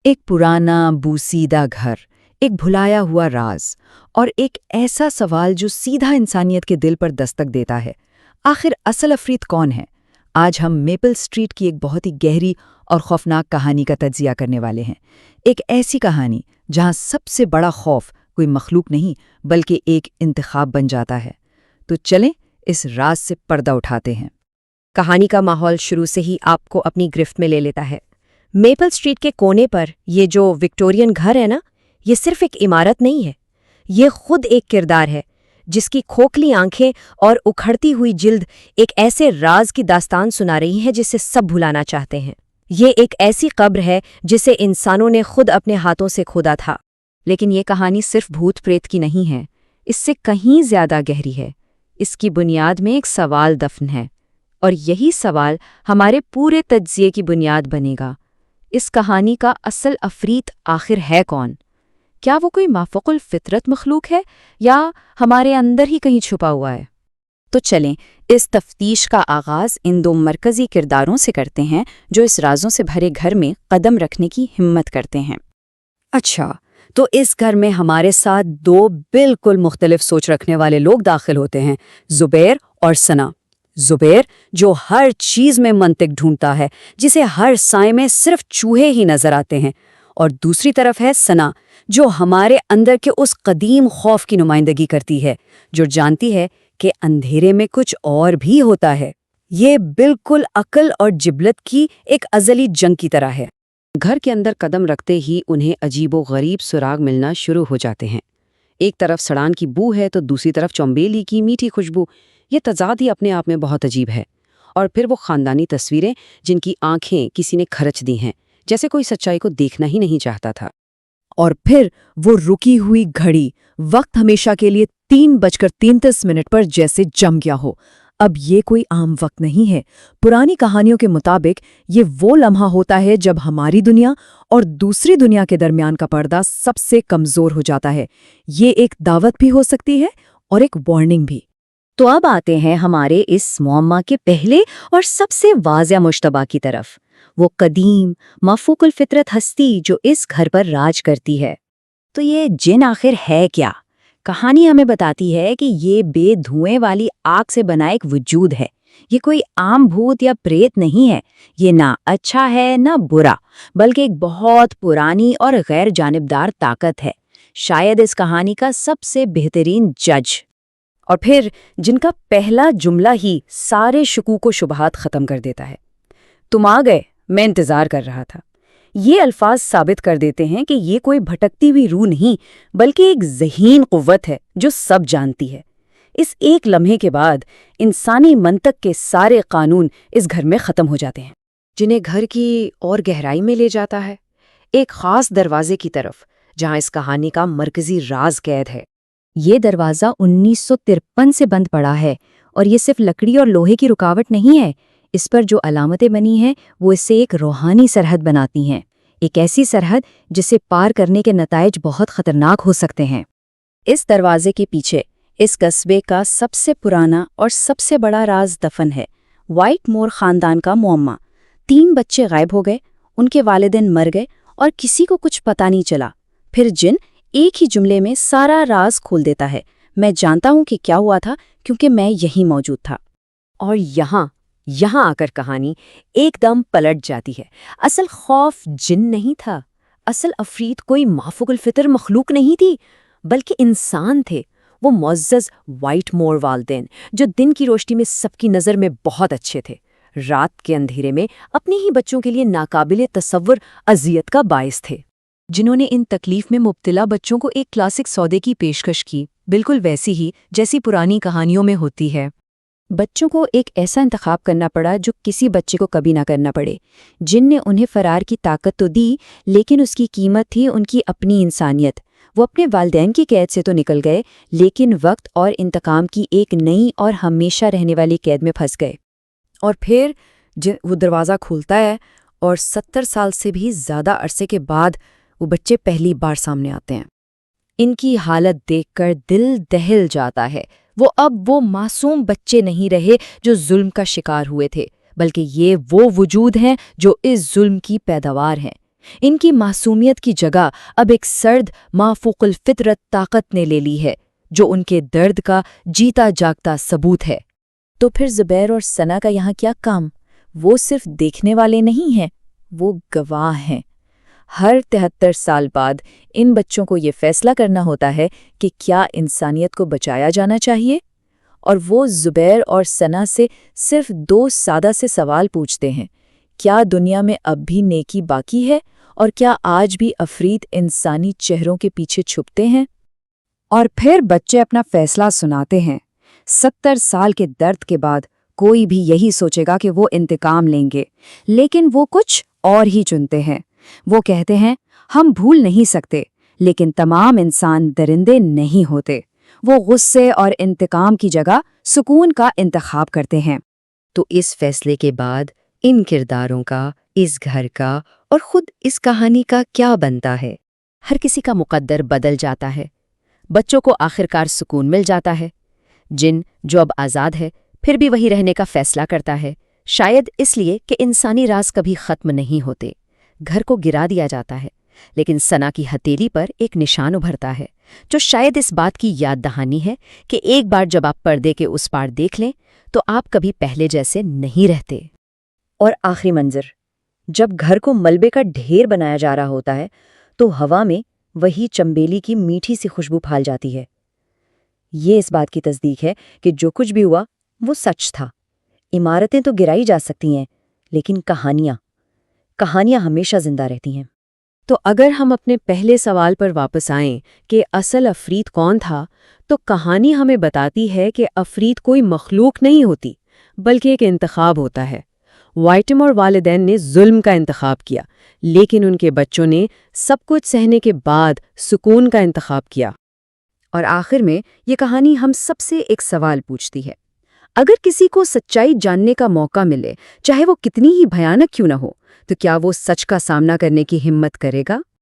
ایک پرانا بوسیدہ گھر، ایک بھلایا ہوا راز اور ایک ایسا سوال جو سیدھا انسانیت کے دل پر دستک دیتا ہے، آخر اصل عفریت کون ہے؟ آج ہم میپل اسٹریٹ کی ایک بہت ہی گہری اور خوفناک کہانی کا تجزیہ کرنے والے ہیں۔ ایک ایسی کہانی جہاں سب سے بڑا خوف کوئی مخلوق نہیں بلکہ ایک انتخاب بن جاتا ہے۔ تو چلیں اس راز سے پردہ اٹھاتے ہیں۔ کہانی کا ماحول شروع سے ہی آپ کو اپنی گرفت میں لے لیتا ہے۔ میپل اسٹریٹ کے کونے پر یہ جو وکٹورین گھر ہے نا، یہ صرف ایک عمارت نہیں ہے، یہ خود ایک کردار ہے جس کی کھوکھلی آنکھیں اور اکھڑتی ہوئی جلد ایک ایسے راز کی داستان سنا رہی ہیں جسے سب بھلانا چاہتے ہیں۔ یہ ایک ایسی قبر ہے جسے انسانوں نے خود اپنے ہاتھوں سے کھودا تھا۔ لیکن یہ کہانی صرف بھوت پریت کی نہیں ہے، اس سے کہیں زیادہ گہری ہے۔ اس کی بنیاد میں ایک سوال دفن ہے، اور یہی سوال ہمارے پورے تجزیے کی بنیاد بنے گا۔ اس کہانی کا اصل عفریت آخر ہے کون؟ کیا وہ کوئی مافوق الفطرت مخلوق ہے یا ہمارے اندر ہی کہیں چھپا ہوا ہے؟ تو چلیں اس تفتیش کا آغاز ان دو مرکزی کرداروں سے کرتے ہیں جو اس رازوں سے بھرے گھر میں قدم رکھنے کی ہمت کرتے ہیں۔ اچھا، تو اس گھر میں ہمارے ساتھ دو بالکل مختلف سوچ رکھنے والے لوگ داخل ہوتے ہیں، زبیر اور ثنا۔ زبیر جو ہر چیز میں منطق ڈھونڈتا ہے، جسے ہر سائے میں صرف چوہے ہی نظر آتے ہیں، اور دوسری طرف ہے ثنا جو ہمارے اندر کے اس قدیم خوف کی نمائندگی کرتی ہے، جو جانتی ہے کہ اندھیرے میں کچھ اور بھی ہوتا ہے۔ یہ بالکل عقل اور جبلت کی ایک ازلی جنگ کی طرح ہے۔ گھر کے اندر قدم رکھتے ہی انہیں عجیب و غریب سراغ ملنا شروع ہو جاتے ہیں۔ ایک طرف سڑان کی بو ہے تو دوسری طرف چومبیلی کی میٹھی خوشبو۔ یہ تضاد ہی اپنے آپ میں بہت عجیب ہے۔ اور پھر وہ خاندانی تصویریں جن کی آنکھیں کسی نے کھرچ دی ہیں، جیسے کوئی سچائی کو دیکھنا ہی نہیں چاہتا تھا۔ اور پھر وہ رکی ہوئی گھڑی، وقت ہمیشہ کے لیے 3:33 پر جیسے جم گیا ہو۔ اب یہ کوئی عام وقت نہیں ہے۔ پرانی کہانیوں کے مطابق یہ وہ لمحہ ہوتا ہے جب ہماری دنیا اور دوسری دنیا کے درمیان کا پردہ سب سے کمزور ہو جاتا ہے۔ یہ ایک دعوت بھی ہو سکتی ہے اور ایک وارننگ بھی۔ تو اب آتے ہیں ہمارے اس معمہ کے پہلے اور سب سے واضح مشتبہ کی طرف، وہ قدیم مافوق الفطرت ہستی جو اس گھر پر راج کرتی ہے۔ تو یہ جن آخر ہے کیا؟ کہانی ہمیں بتاتی ہے کہ یہ بے دھوئیں والی آگ سے بنا ایک وجود ہے۔ یہ کوئی عام بھوت یا پریت نہیں ہے، یہ نہ اچھا ہے نہ برا، بلکہ ایک بہت پرانی اور غیر جانبدار طاقت ہے، شاید اس کہانی کا سب سے بہترین جج۔ اور پھر جن کا پہلا جملہ ہی سارے شکوک و شبہات ختم کر دیتا ہے۔ تم آ گئے، میں انتظار کر رہا تھا۔ یہ الفاظ ثابت کر دیتے ہیں کہ یہ کوئی بھٹکتی ہوئی روح نہیں بلکہ ایک ذہین قوت ہے جو سب جانتی ہے۔ اس ایک لمحے کے بعد انسانی منطق کے سارے قانون اس گھر میں ختم ہو جاتے ہیں، جنہیں گھر کی اور گہرائی میں لے جاتا ہے، ایک خاص دروازے کی طرف جہاں اس کہانی کا مرکزی راز قید ہے۔ یہ دروازہ 1953 سے بند پڑا ہے، اور یہ صرف لکڑی اور لوہے کی رکاوٹ نہیں ہے۔ اس پر جو علامتیں بنی ہیں وہ اسے ایک روحانی سرحد بناتی ہیں، ایک ایسی سرحد جسے پار کرنے کے نتائج بہت خطرناک ہو سکتے ہیں۔ اس دروازے کے پیچھے اس قصبے کا سب سے پرانا اور سب سے بڑا راز دفن ہے، وائٹ مور خاندان کا معمہ۔ 3 بچے غائب ہو گئے، ان کے والدین مر گئے اور کسی کو کچھ پتہ نہیں چلا۔ پھر جن ایک ہی جملے میں سارا راز کھول دیتا ہے، میں جانتا ہوں کہ کیا ہوا تھا کیونکہ میں یہیں موجود تھا۔ اور یہاں آ کر کہانی ایک دم پلٹ جاتی ہے۔ اصل خوف جن نہیں تھا، اصل عفریت کوئی مافوق الفطر مخلوق نہیں تھی، بلکہ انسان تھے، وہ معزز وائٹ مور والدین جو دن کی روشنی میں سب کی نظر میں بہت اچھے تھے، رات کے اندھیرے میں اپنے ہی بچوں کے لیے ناقابل تصور اذیت کا باعث تھے، جنہوں نے ان تکلیف میں مبتلا بچوں کو ایک کلاسک سودے کی پیشکش کی، بالکل ویسی ہی جیسی پرانی کہانیوں میں ہوتی ہے۔ بچوں کو ایک ایسا انتخاب کرنا پڑا جو کسی بچے کو کبھی نہ کرنا پڑے۔ جن نے انہیں فرار کی طاقت تو دی، لیکن اس کی قیمت تھی ان کی اپنی انسانیت۔ وہ اپنے والدین کی قید سے تو نکل گئے، لیکن وقت اور انتقام کی ایک نئی اور ہمیشہ رہنے والی قید میں پھنس گئے۔ اور پھر وہ دروازہ کھولتا ہے اور 70 سال سے بھی زیادہ عرصے کے بعد وہ بچے پہلی بار سامنے آتے ہیں۔ ان کی حالت دیکھ کر دل دہل جاتا ہے۔ وہ معصوم بچے نہیں رہے جو ظلم کا شکار ہوئے تھے، بلکہ یہ وہ وجود ہیں جو اس ظلم کی پیداوار ہیں۔ ان کی معصومیت کی جگہ اب ایک سرد مافوق الفطرت طاقت نے لے لی ہے جو ان کے درد کا جیتا جاگتا ثبوت ہے۔ تو پھر زبیر اور ثنا کا یہاں کیا کام؟ وہ صرف دیکھنے والے نہیں ہیں، وہ گواہ ہیں۔ ہر 73 سال بعد ان بچوں کو یہ فیصلہ کرنا ہوتا ہے کہ کیا انسانیت کو بچایا جانا چاہیے، اور وہ زبیر اور ثنا سے صرف 2 سادہ سے سوال پوچھتے ہیں: کیا دنیا میں اب بھی نیکی باقی ہے، اور کیا آج بھی عفریت انسانی چہروں کے پیچھے چھپتے ہیں؟ اور پھر بچے اپنا فیصلہ سناتے ہیں۔ 70 سال کے درد کے بعد کوئی بھی یہی سوچے گا کہ وہ انتقام لیں گے، لیکن وہ کچھ اور ہی چنتے ہیں۔ وہ کہتے ہیں، ہم بھول نہیں سکتے، لیکن تمام انسان درندے نہیں ہوتے۔ وہ غصے اور انتقام کی جگہ سکون کا انتخاب کرتے ہیں۔ تو اس فیصلے کے بعد ان کرداروں کا، اس گھر کا اور خود اس کہانی کا کیا بنتا ہے؟ ہر کسی کا مقدر بدل جاتا ہے۔ بچوں کو آخرکار سکون مل جاتا ہے۔ جن جو اب آزاد ہے پھر بھی وہی رہنے کا فیصلہ کرتا ہے، شاید اس لیے کہ انسانی راز کبھی ختم نہیں ہوتے۔ گھر کو گرا دیا جاتا ہے، لیکن ثنا کی ہتھیلی پر ایک نشان ابھرتا ہے جو شاید اس بات کی یاد دہانی ہے کہ ایک بار جب آپ پردے کے اس پار دیکھ لیں تو آپ کبھی پہلے جیسے نہیں رہتے۔ اور آخری منظر، جب گھر کو ملبے کا ڈھیر بنایا جا رہا ہوتا ہے تو ہوا میں وہی چمبیلی کی میٹھی سی خوشبو پھیل جاتی ہے۔ یہ اس بات کی تصدیق ہے کہ جو کچھ بھی ہوا وہ سچ تھا۔ عمارتیں تو گرائی جا سکتی ہیں، لیکن کہانیاں ہمیشہ زندہ رہتی ہیں۔ تو اگر ہم اپنے پہلے سوال پر واپس آئیں کہ اصل عفریت کون تھا، تو کہانی ہمیں بتاتی ہے کہ عفریت کوئی مخلوق نہیں ہوتی، بلکہ ایک انتخاب ہوتا ہے۔ وائٹم اور والدین نے ظلم کا انتخاب کیا، لیکن ان کے بچوں نے سب کچھ سہنے کے بعد سکون کا انتخاب کیا۔ اور آخر میں یہ کہانی ہم سب سے ایک سوال پوچھتی ہے: اگر کسی کو سچائی جاننے کا موقع ملے، چاہے وہ کتنی ہی بھیانک کیوں نہ ہو، تو کیا وہ سچ کا سامنا کرنے کی ہمت کرے گا؟